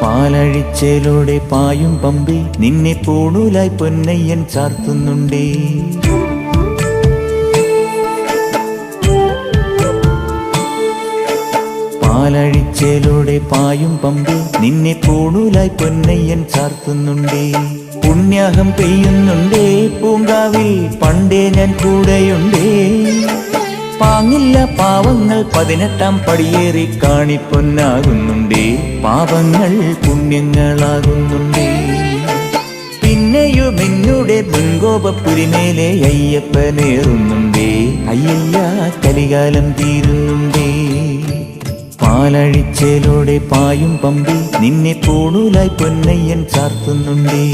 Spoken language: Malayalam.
പാലഴിച്ചേലോടെ പായും പമ്പി നിന്നെ പൂണൂലായി പൊന്നയ്യൻ ചാർത്തുന്നുണ്ടേ. പാലഴിച്ചേലോടെ പായും പമ്പി നിന്നെ പൂണൂലായി പൊന്നയ്യൻ ചാർത്തുന്നുണ്ടേ. പുണ്യാഹം പെയ്യുന്നുണ്ടേ പൂങ്കാവിൽ പണ്ടേ ഞാൻ കൂടെയുണ്ടേ. പാങ്ങില്ല പാവങ്ങൾ 18-ാം പടിയേറി കാണിപ്പൊന്നാകുന്നുണ്ടേ. പാപങ്ങൾ പുണ്യങ്ങളാകുന്നുണ്ടേ. പിന്നെയും എന്നുടെ മുൻകോപപ്പുരിമേലെ അയ്യപ്പനേറുന്നുണ്ടേ. അയ്യയ്യ കലികാലം തീരുന്നുണ്ടേ. പാലഴിച്ചേലോടെ പായും പമ്പി നിന്നെ പൂണൂലായി പൊന്നയ്യൻ ചാർത്തുന്നുണ്ടേ.